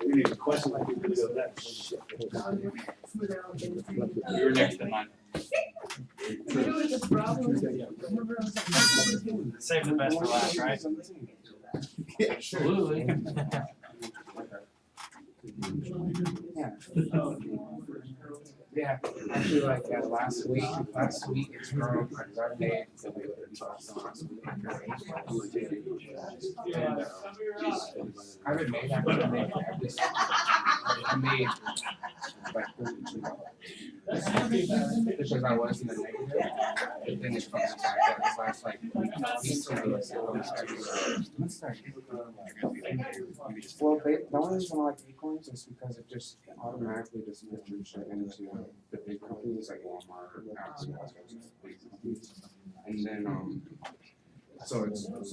We need a question like we really go that. You were next in line. Save the best for last, right? Absolutely. Yeah, actually, like last week it's grown. I've made I haven't made that many. I made like because I was in the negative, but then it comes back at this last like week. Well, the only reason I like Acorns is because it just automatically just filters you into the big companies like Walmart, Amazon, big companies, and then so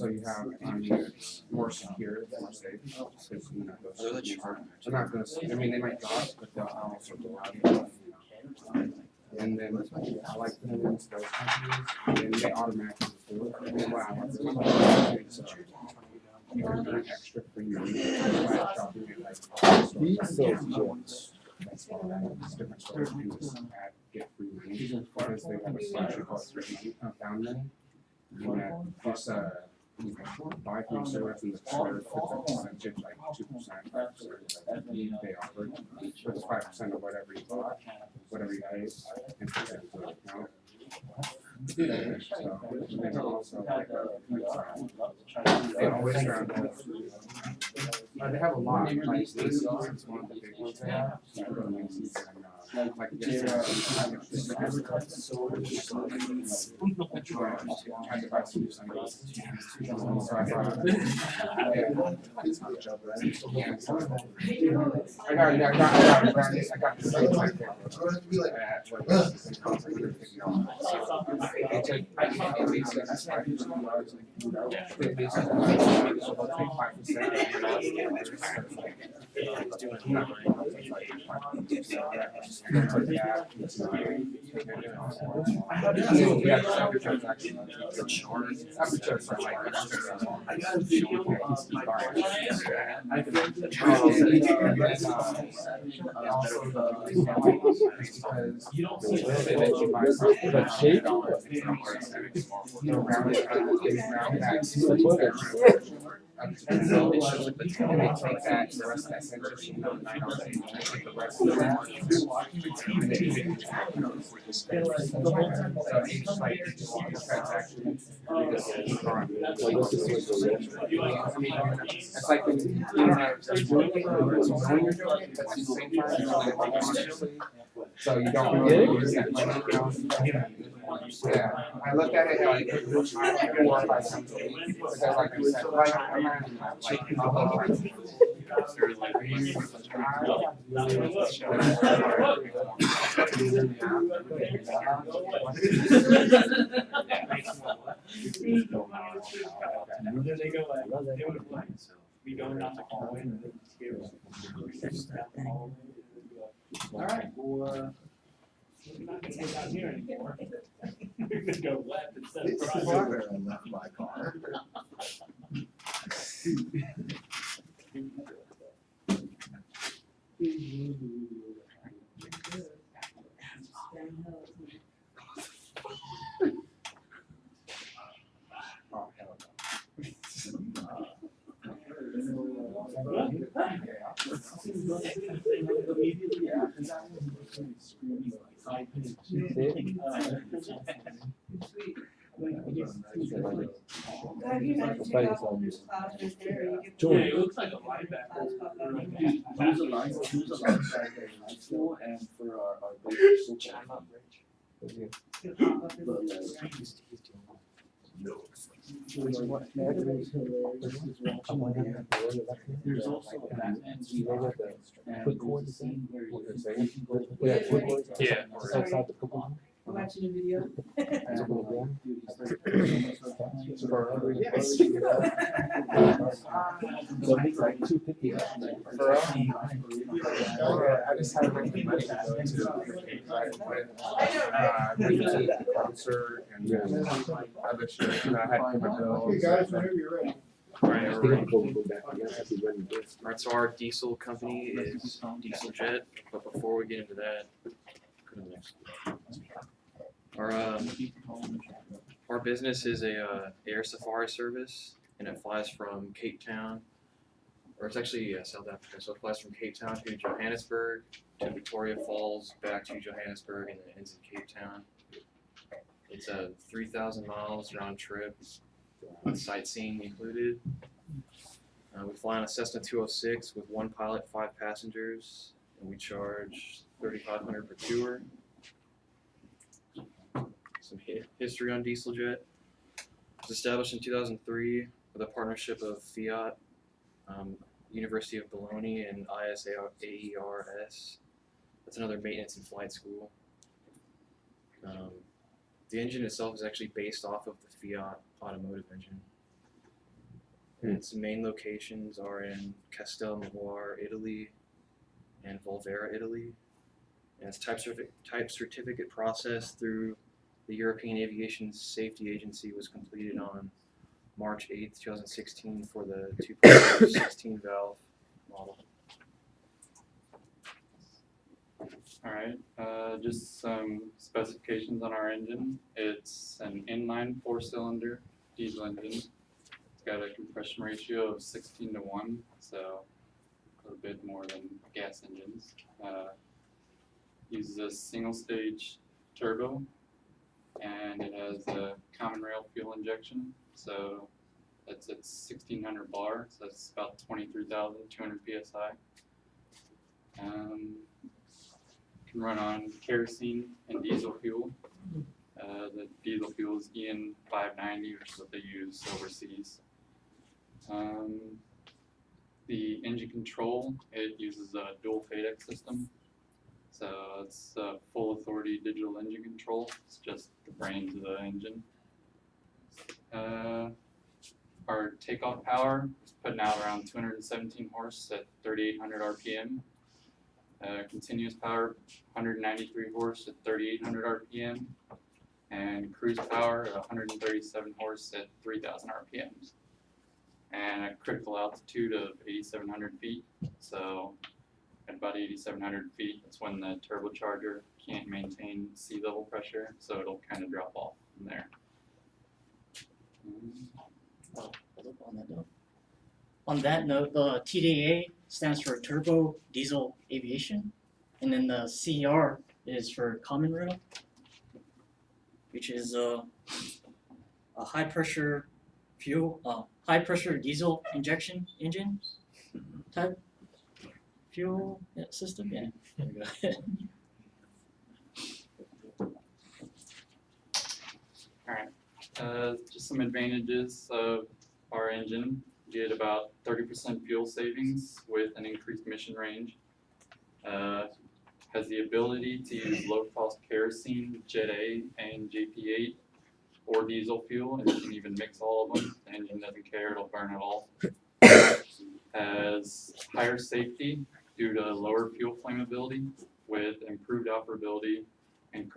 you have it's more secure, more safe. Because you know those they're not gonna. I mean, they might dodge, but they'll also go out. And then I like putting them into those companies, and they automatically do it. And then what I like to do is you can earn extra free money by shopping at like that's different stores do is get free money because they have a selection called found money. And that just buy from service and the store puts a percentage like 2%, 5% they offer. So it's 5% of whatever you bought, whatever you paid, and puts it into the account. So then also like they always around they have a lot like Macy's is one of the big ones they have. You go to Macy's and like yesterday I had to buy some sunglasses. So I thought I got the same like and they take that the rest of that sentence and the rest of that and they make it so each like transaction you just keep on I mean it's like when you don't have doing it knowing you're doing it but at the same time you're doing it consciously so you don't really use that money yeah, I look at it like 4 or 5 times a week because like I said, like I'm not like we go down the hallway and all right, well, we're not gonna go down here anymore. We're gonna go left instead of right. I left my car. It looks like a linebacker. Who's a linebacker school and for our big channel. There's also that I'm watching a video. I just had money to go to concert and other shit and I had to go. Hey guys, whenever you're ready. Alright, so our diesel company is DieselJet, but before we get into that, go to the next. Our business is a air safari service, and it flies from Cape Town, or it's actually South Africa. So it flies from Cape Town to Johannesburg, to Victoria Falls, back to Johannesburg, and then ends in Cape Town. It's a 3,000 miles round trip, with sightseeing included. We fly on a Cessna 206 with one pilot, 5 passengers, and we charge $3,500 per tour. Some history on DieselJet. It was established in 2003 with a partnership of Fiat, University of Bologna, and ISAERS. That's another maintenance and flight school. The engine itself is actually based off of the Fiat automotive engine. Its main locations are in Castelnuovo, Italy, and Volterra, Italy. And its type certificate process through the European Aviation Safety Agency was completed on March 8th, 2016 for the 2.16 valve model. Alright, just some specifications on our engine. It's an inline 4-cylinder diesel engine. It's got a compression ratio of 16:1, so a little bit more than gas engines. Uses a single stage turbo, and it has a common rail fuel injection, so that's at 1600 bar, so that's about 23,200 psi. Can run on kerosene and diesel fuel. The diesel fuel is EN 590, which is what they use overseas. The engine control, it uses a dual FADEC system. So it's full authority digital engine control. It's just the brains of the engine. Our takeoff power is putting out around 217 horse at 3,800 RPM. Continuous power, 193 horse at 3,800 RPM. And cruise power, 137 horse at 3,000 RPMs. And a critical altitude of 8,700 feet. So at about 8,700 feet, that's when the turbocharger can't maintain sea level pressure, so it'll kind of drop off from there. On that note, the TDA stands for Turbo Diesel Aviation, and then the CR is for Common Rail, which is a high pressure diesel injection engine type fuel system. Yeah. There we go. Alright, just some advantages of our engine. You get about 30% fuel savings with an increased mission range. Has the ability to use low cost kerosene, Jet A, and JP8 or diesel fuel, and you can even mix all of them. The engine doesn't care, it'll burn it all. Has higher safety due to lower fuel flammability with improved operability and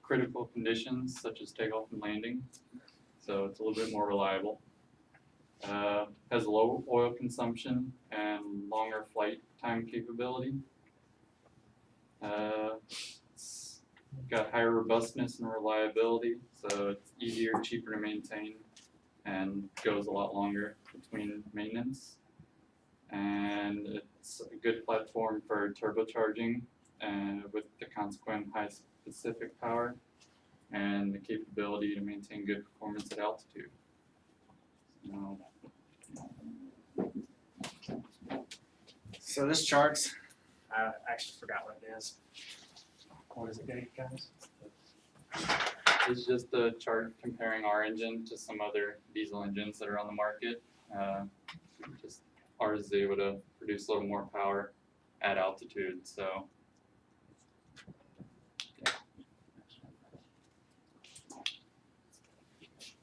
critical conditions such as takeoff and landing. So it's a little bit more reliable. Has low oil consumption and longer flight time capability. It's got higher robustness and reliability, so it's easier, cheaper to maintain, and goes a lot longer between maintenance. And it's a good platform for turbocharging with the consequent high specific power and the capability to maintain good performance at altitude. So this chart's, I actually forgot what it is. What is it, guys? It's just a chart comparing our engine to some other diesel engines that are on the market. Just ours is able to produce a little more power at altitude, so.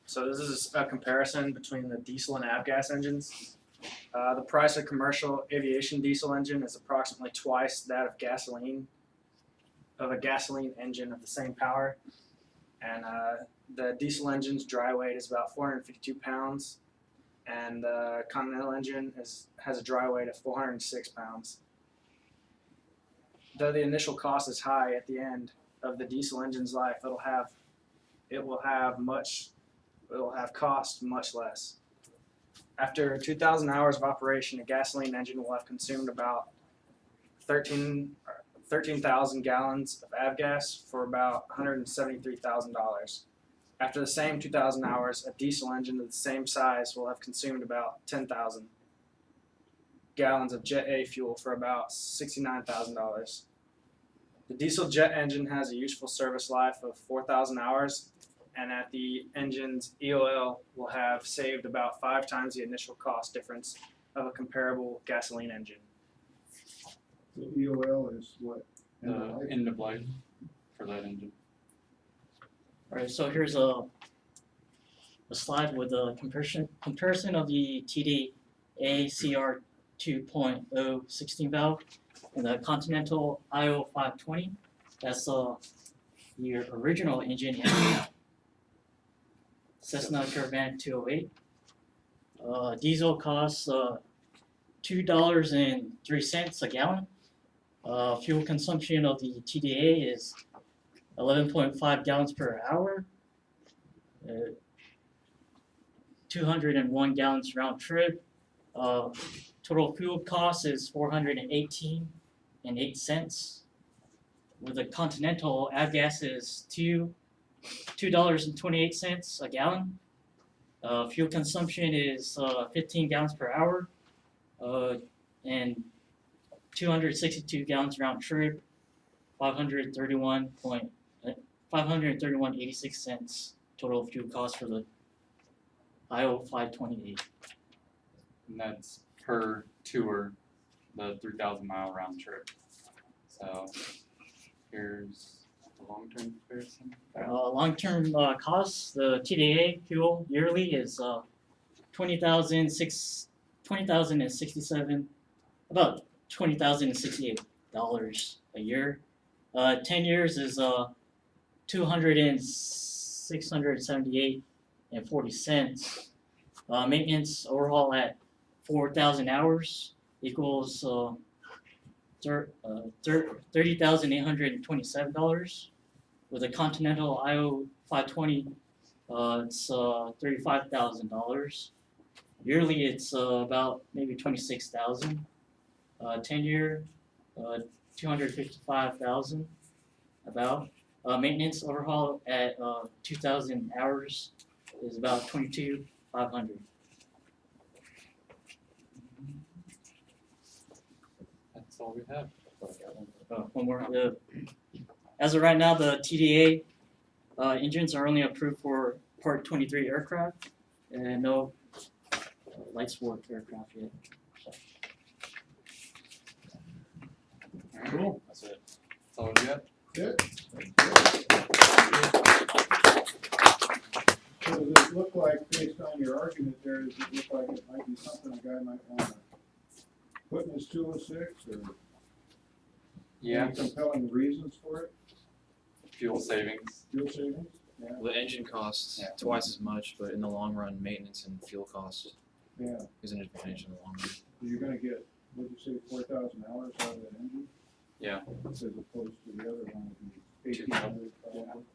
So this is a comparison between the diesel and avgas engines. The price of commercial aviation diesel engine is approximately twice that of a gasoline engine of the same power. And the diesel engine's dry weight is about 452 pounds, and the Continental engine has a dry weight of 406 pounds. Though the initial cost is high, at the end of the diesel engine's life, it will have cost much less. After 2,000 hours of operation, a gasoline engine will have consumed about 13,000 gallons of avgas for about $173,000. After the same 2,000 hours, a diesel engine of the same size will have consumed about 10,000 gallons of Jet A fuel for about $69,000. The diesel jet engine has a useful service life of 4,000 hours, and at the engine's EOL will have saved about 5 times the initial cost difference of a comparable gasoline engine. The EOL is what? The end of life for that engine. Alright, so here's a slide with a comparison of the TDA CR 2.0 16 valve and the Continental IO 520. That's the original engine in Cessna Caravan 208. Diesel costs $2.03 a gallon. Fuel consumption of the TDA is 11.5 gallons per hour. 201 gallons round trip. Total fuel cost is $418.08. With the Continental, avgas is $2.28 a gallon. Fuel consumption is 15 gallons per hour, and 262 gallons round trip, 531.86 cents total fuel cost for the IO 528. And that's per tour, the 3,000 mile round trip. So here's the long-term comparison. Long-term costs, the TDA fuel yearly is $20,067, about $20,068 a year. 10 years is $206.78.40. Maintenance overhaul at 4,000 hours equals $30,827. With a Continental IO 520, it's $35,000. Yearly, it's about maybe $26,000. 10-year, $255,000. About maintenance overhaul at 2,000 hours is about $22,500. That's all we have. One more. As of right now, the TDA engines are only approved for Part 23 aircraft, and no light sport aircraft yet. Cool. That's it. That's all we got. Good. So does it look like, based on your argument there, does it look like it might be something a guy might wanna put in his 206, or Yeah. any compelling reasons for it? Fuel savings. Fuel savings? Yeah, The engine costs Yeah. twice as much, but in the long run, maintenance and fuel cost yeah. is an advantage in the long run. So you're gonna get, what'd you say, 4,000 hours out of that engine? Yeah. As opposed to the other one, would be 1,800 probably.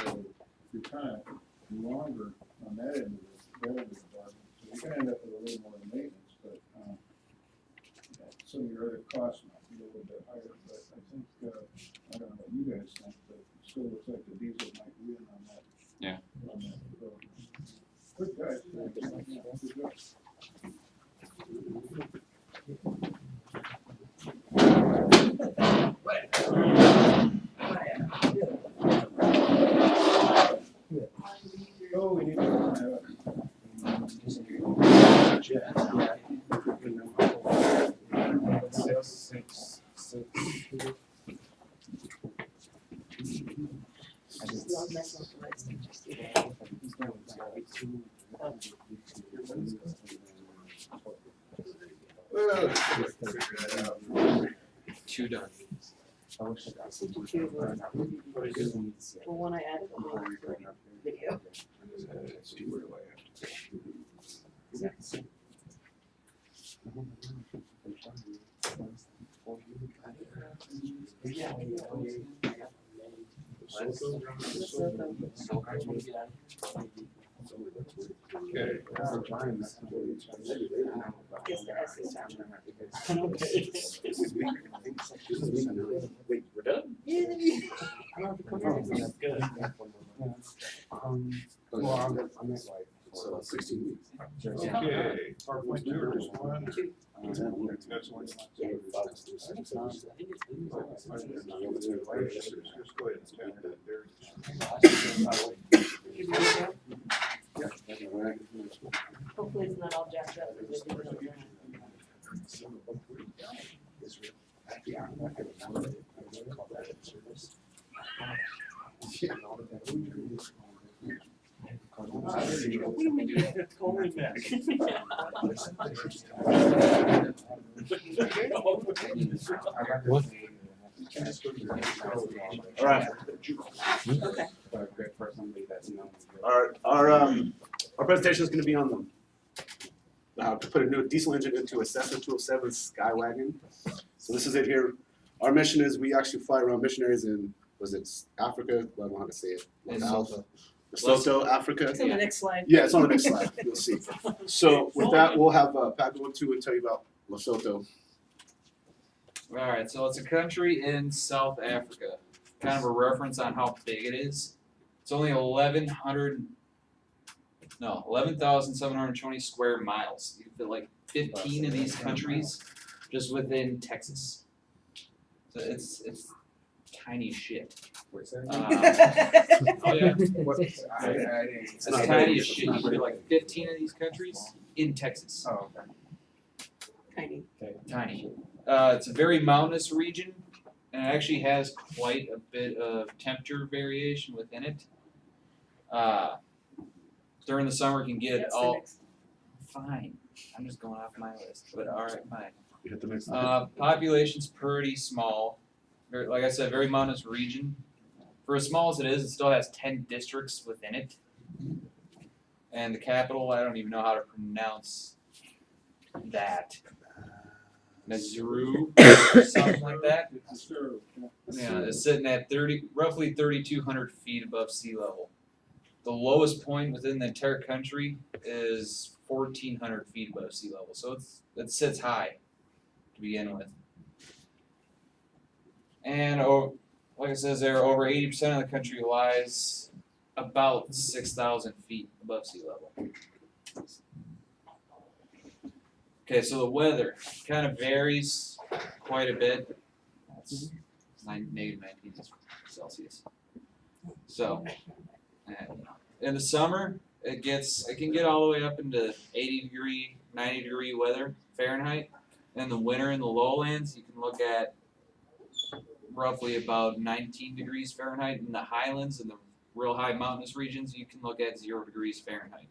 So you're kind of longer on that end of the department, so you're gonna end up with a little more maintenance, but, some of your other costs might be a little bit higher, but I think, I don't know what you guys think, but it still looks like the diesel might win on that. Yeah. On that road. Good guys. Yeah, good job. Oh, we need to open that up. Well, figure that out. Two done. Well, when I added the video. See, where do I have to? Okay. Wait, we're done? Good. Well, I'm at like, So 16 weeks. Okay, PowerPoint two or just one? That's one. Just go ahead and stand there. Hopefully it's not all jacked up. What do we do? Call him back. All right. Okay. Our presentation is going to be on to put a new diesel engine into a Cessna 207 Skywagon. So this is it here. Our mission is we actually fly around missionaries in, was it Africa? Well, I don't know how to say it. Lesotho, Africa. It's on the next slide. Yeah, it's on the next slide. You'll see. So with that, we'll have Pat go into and tell you about Lesotho. Alright, so it's a country in South Africa. Kind of a reference on how big it is. It's only 11,720 square miles. You fit like 15 of these countries just within Texas. So it's tiny shit. Oh yeah. It's tiny as shit. You fit like 15 of these countries in Texas. Oh, okay. Tiny. Tiny. It's a very mountainous region, and it actually has quite a bit of temperature variation within it. During the summer, it can get That's the all next. fine. I'm just going off my list, but all right, fine. You hit the next Population's pretty small. Very, like I said, very mountainous region. For as small as it is, it still has 10 districts within it. And the capital, I don't even know how to pronounce that. Nazuru, or something like that. Yeah, it's sitting at roughly 3,200 feet above sea level. The lowest point within the entire country is 1,400 feet above sea level, so it sits high to begin with. And like it says there, over 80% of the country lies about 6,000 feet above sea level. Okay, so the weather kind of varies quite a bit. That's negative 19 Celsius. So, in the summer, it can get all the way up into 80-degree, 90-degree weather Fahrenheit. In the winter, in the lowlands, you can look at roughly about 19 degrees Fahrenheit. In the highlands and the real high mountainous regions, you can look at 0 degrees Fahrenheit.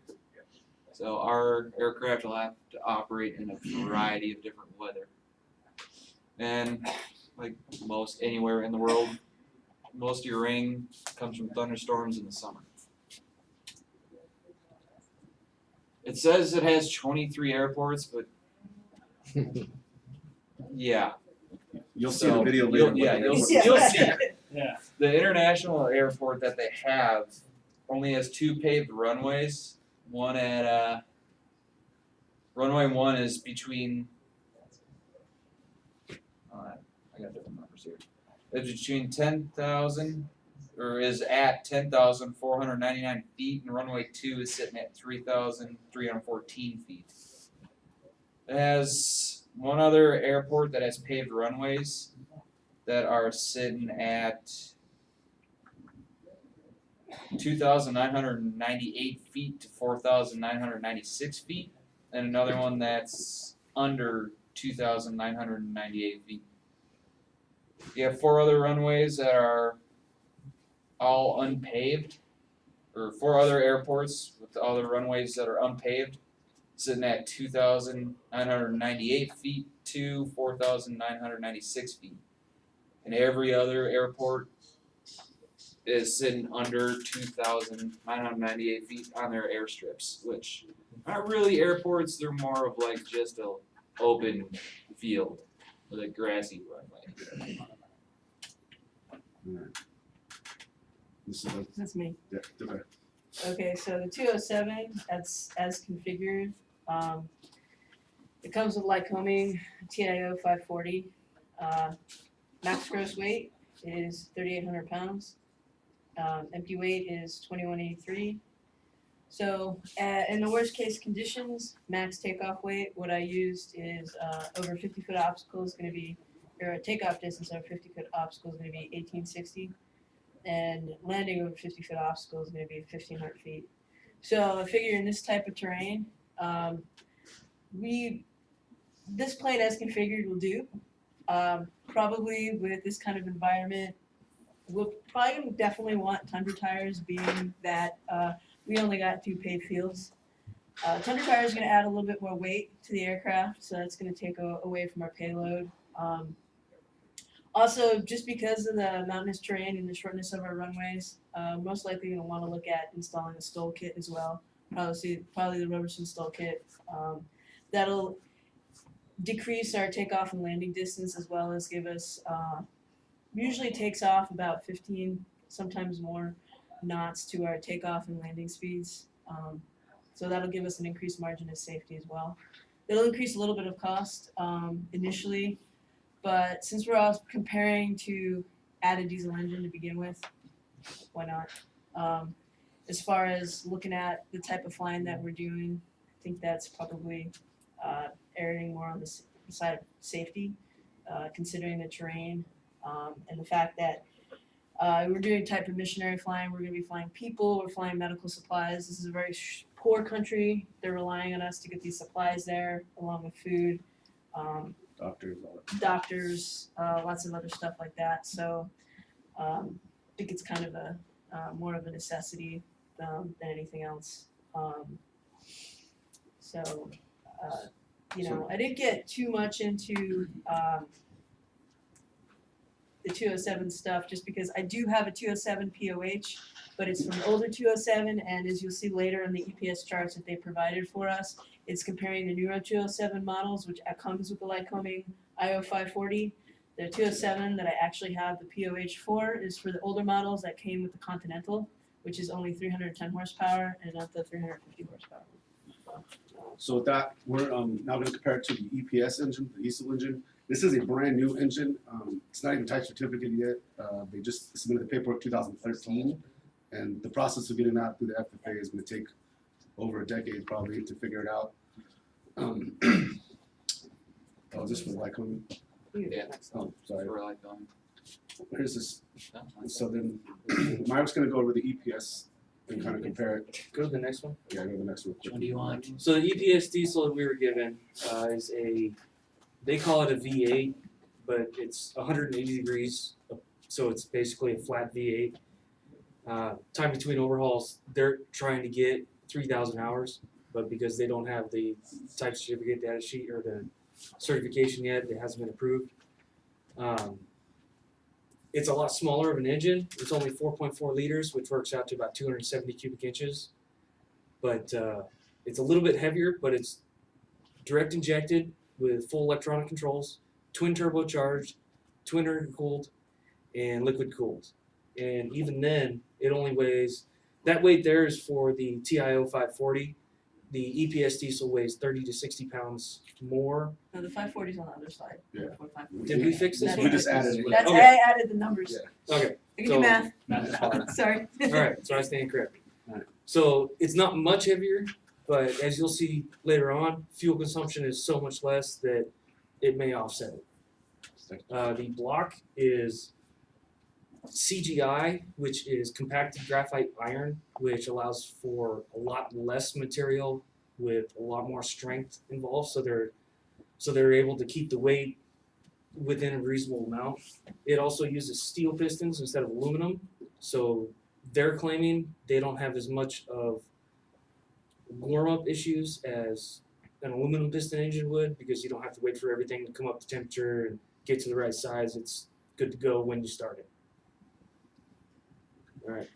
So our aircraft will have to operate in a variety of different weather. And like most anywhere in the world, most of your rain comes from thunderstorms in the summer. It says it has 23 airports, but yeah. You'll see the video later. You'll see it. Yeah. The international airport that they have only has 2 paved runways. One at runway 1 is between I got different numbers here. It's between 10,000 or is at 10,499 feet, and runway 2 is sitting at 3,314 feet. It has one other airport that has paved runways that are sitting at 2,998 feet to 4,996 feet, and another one that's under 2,998 feet. You have 4 other runways that are all unpaved, or 4 other airports with other runways that are unpaved, sitting at 2,998 feet to 4,996 feet. And every other airport is sitting under 2,998 feet on their airstrips, which aren't really airports, they're more of like just a open field with a grassy runway. Alright. This is a, That's me. yeah, okay. Okay, so the 207, that's as configured. It comes with Lycoming TIO 540. Max gross weight is 3,800 pounds. Empty weight is 2183. So in the worst case conditions, max takeoff weight, what I used is over 50-foot obstacle is going to be, or a takeoff distance over 50-foot obstacle is going to be 1860. And landing over 50-foot obstacle is going to be 1,500 feet. So I figure in this type of terrain, this plane as configured will do. Probably with this kind of environment, we'll probably definitely want Tundra tires, being that we only got 2 paved fields. Tundra tires are going to add a little bit more weight to the aircraft, so that's going to take away from our payload. Also, just because of the mountainous terrain and the shortness of our runways, most likely going to want to look at installing a STOL kit as well. Probably the Robertson STOL kit. That'll decrease our takeoff and landing distance, as well as give us, usually takes off about 15, sometimes more knots to our takeoff and landing speeds. So that'll give us an increased margin of safety as well. It'll increase a little bit of cost initially, but since we're all comparing to add a diesel engine to begin with, why not? As far as looking at the type of flying that we're doing, I think that's probably erring more on the side of safety, considering the terrain and the fact that we're doing a type of missionary flying. We're going to be flying people, we're flying medical supplies. This is a very poor country. They're relying on us to get these supplies there, along with food. Doctors, lots of other stuff like that. So I think it's kind of a more of a necessity than anything else. I didn't get too much into the 207 stuff, just because I do have a 207 POH, but it's from the older 207, and as you'll see later in the EPS charts that they provided for us, it's comparing the newer 207 models, which comes with the Lycoming IO 540. The 207 that I actually have the POH for is for the older models that came with the Continental, which is only 310 horsepower and not the 350 horsepower. So with that, we're now going to compare it to the EPS engine, the diesel engine. This is a brand new engine. It's not even type certificate yet. They just submitted the paperwork 2013, and the process of getting that through the FFA is going to take over a decade probably to figure it out. Oh, this was Lycoming. Yeah. Oh, sorry. For like Here's this. So then, Mike's going to go over the EPS and kind of compare it. Go to the next one. Yeah, go to the next one. What do you want? So the EPS diesel that we were given is they call it a V8, but it's 180 degrees, so it's basically a flat V8. Time between overhauls, they're trying to get 3,000 hours, but because they don't have the type certificate data sheet or the certification yet, it hasn't been approved. It's a lot smaller of an engine. It's only 4.4 liters, which works out to about 270 cubic inches. But it's a little bit heavier, but it's direct injected with full electronic controls, twin turbocharged, twin intercooled, and liquid cooled. And even then, it only weighs, that weight there is for the TIO 540. The EPS diesel weighs 30 to 60 pounds more. No, the 540 is on the other side. Yeah. Did we fix this? We just added it. That's, Okay. I added the numbers. Yeah. Okay. I can do math. Math is hard. Sorry. All right, so I stand corrected. Alright. So it's not much heavier, but as you'll see later on, fuel consumption is so much less that it may offset it. The block is CGI, which is compacted graphite iron, which allows for a lot less material with a lot more strength involved. So they're able to keep the weight within a reasonable amount. It also uses steel pistons instead of aluminum. So they're claiming they don't have as much of warm-up issues as an aluminum piston engine would, because you don't have to wait for everything to come up to temperature and get to the right size. It's good to go when you start it. All right,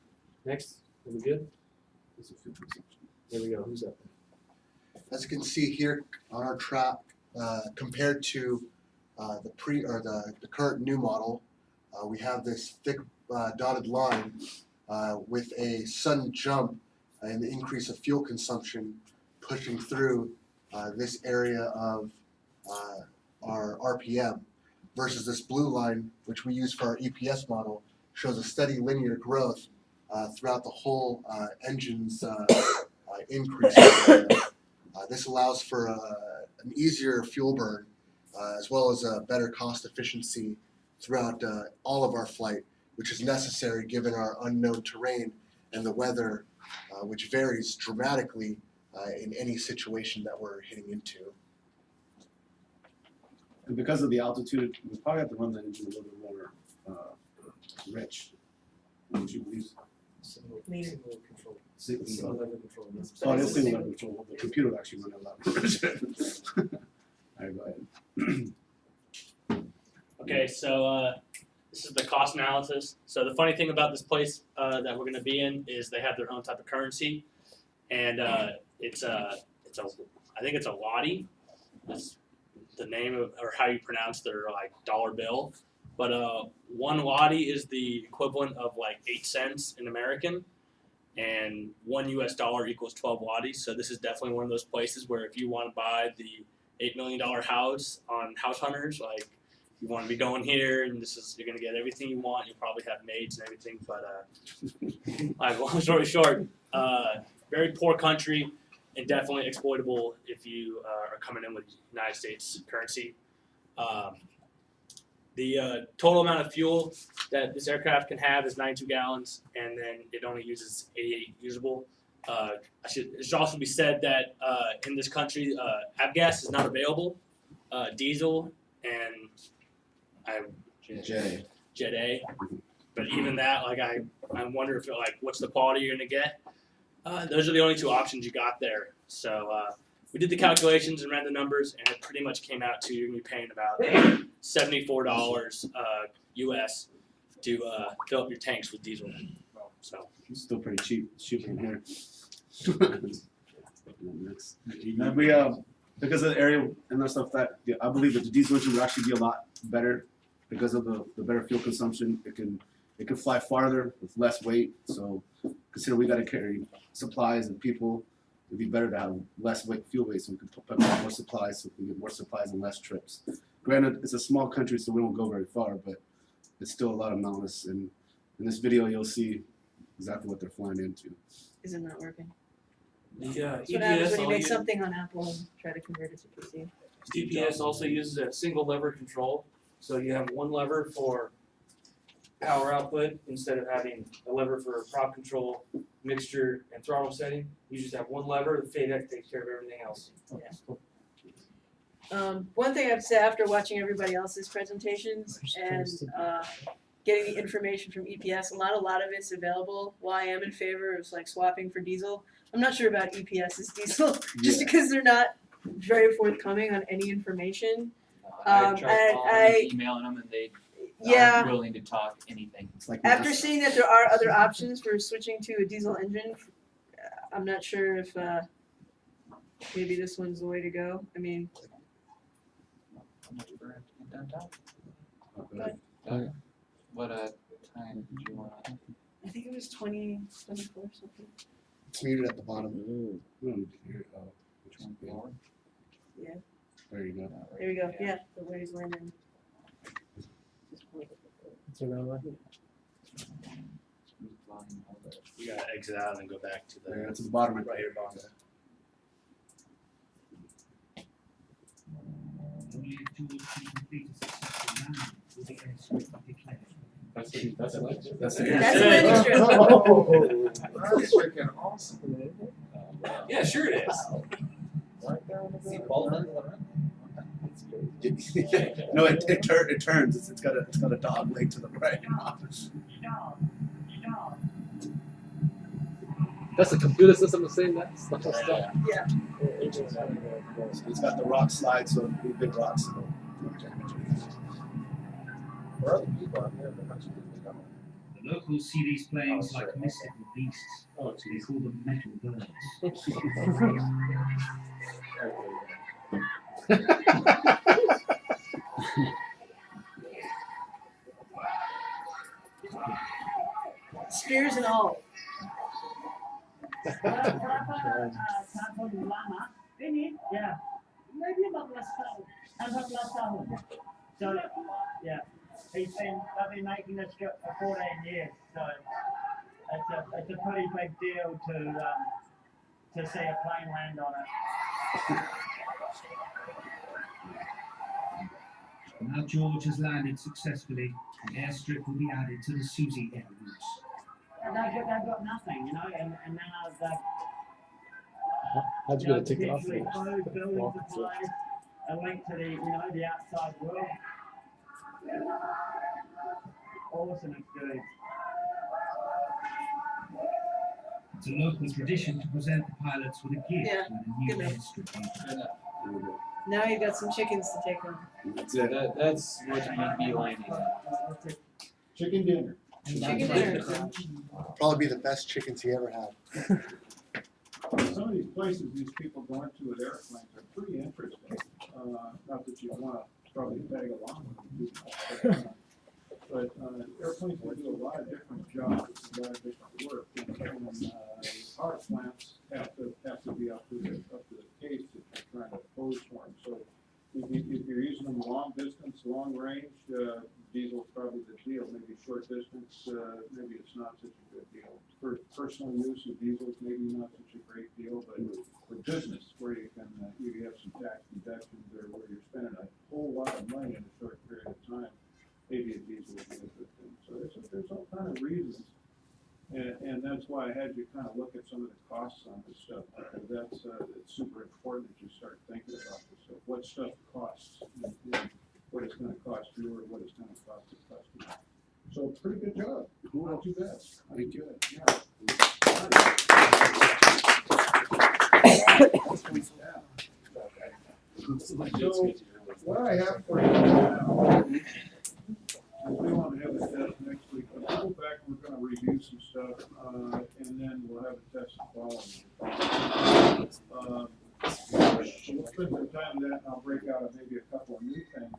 next. Are we good? There we go. Who's up? As you can see here on our track, compared to the current new model, we have this thick dotted line with a sudden jump in the increase of fuel consumption pushing through this area of our RPM, versus this blue line, which we use for our EPS model, shows a steady linear growth throughout the whole engine's increase. This allows for an easier fuel burn as well as a better cost efficiency throughout all of our flight, which is necessary given our unknown terrain and the weather, which varies dramatically in any situation that we're hitting into. And because of the altitude, we probably have to run the engine a little bit more rich. Would you believe? Leaner. Single lever control. Oh, it is single level control. The computer will actually run a lot more rich. All right, go ahead. Okay, so this is the cost analysis. So the funny thing about this place that we're going to be in is they have their own type of currency, and I think it's a Lottie. That's the name of, or how you pronounce their like dollar bill. But 1 Lottie is the equivalent of like 8 cents in American, and $1 US equals 12 Lotties. So this is definitely one of those places where if you want to buy the $8 million house on House Hunters, like you want to be going here, and you're gonna get everything you want. You'll probably have maids and everything. But like long story short, very poor country, and definitely exploitable if you are coming in with United States currency. The total amount of fuel that this aircraft can have is 92 gallons, and then it only uses 88 usable. It should also be said that in this country, avgas is not available. Diesel and Jet A. But even that, like I wonder if what's the quality you're gonna get. Those are the only 2 options you got there. So we did the calculations and ran the numbers, and it pretty much came out to you're gonna be paying about $74 US to fill up your tanks with diesel. So It's still pretty cheap. Cheap in here. We because of the area and that stuff, that I believe that the diesel engine will actually be a lot better because of the better fuel consumption. It can fly farther with less weight. So consider we got to carry supplies and people. It'd be better to have less fuel weight, so we can put out more supplies, so we can get more supplies and less trips. Granted, it's a small country, so we don't go very far, but it's still a lot of mountains. And in this video, you'll see exactly what they're flying into. Is it not working? Yeah, That's what happens when you make something on Apple and try to convert it to PC. EPS also uses a single lever control, so you have one lever for power output instead of having a lever for prop control, mixture, and throttle setting. You just have one lever. The FADEC takes care of everything else. One thing I have to say after watching everybody else's presentations and getting the information from EPS, a lot of it's available. While I am in favor of like swapping for diesel, I'm not sure about EPS's diesel just because they're not very forthcoming on any information. I tried calling and emailing them, and they aren't willing to talk anything. After seeing that there are other options for switching to a diesel engine, I'm not sure if maybe this one's the way to go. I mean, What time did you want? I think it was 2024 something. It's muted at the bottom. Which one? Lower? Yeah. There you go. There we go. Yeah, the way he's landing. we gotta exit out and go back to the Yeah, it's at the bottom right here bottom. That's a lecture. That's it. That's a landing strip. Oh, that's freaking awesome. Yeah, sure it is. No, it turns. It's got a dog leg to the right. Does the computer system the same that stuff? Yeah. It's got the rock slide, so big rocks. For other people, I've never much of The locals see these planes like mystical beasts. They call them metal birds. Spears and all. Yeah, maybe about last tahun. So, yeah, they've been making this for 14 years, so it's a pretty big deal to see a plane land on it. Now George has landed successfully. The airstrip will be added to the Susie air routes. And they've got nothing, you know, and now they've How'd you get a ticket off potentially there? closed building supplies, a link to the, the outside world. Awesome experience. It's a local tradition to present the pilots with a gift Yeah, when a new good night. airstrip. Now you got some chickens to take home. That's it. That's what we be landing. Chicken dinner. Chicken dinner. Probably be the best chickens he ever had. Some of these places these people go into with airplanes are pretty interesting. Not that you wanna probably tag along with them. But airplanes will do a lot of different jobs, a lot of different work. And power plants have to be up to the case that you're trying to pose for them. So if you're using them long distance, long range, diesel's probably the deal. Maybe short distance, maybe it's not such a good deal. For personal use of diesels, maybe not such a great deal, but for business, where you can you have some tax deductions or where you're spending a whole lot of money in a short period of time, maybe a diesel would be a good thing. So there's all kind of reasons. And that's why I had you kind of look at some of the costs on this stuff, because that's it's super important that you start thinking about this stuff. What stuff costs, and what it's gonna cost you, or what it's gonna cost the customer. So pretty good job, not too bad. Thank you. Good, yeah. So what I have for you now is we want to have a test next week. But we'll go back and we're gonna review some stuff, and then we'll have a test following. We'll spend some time on that, and I'll break out maybe a couple of new things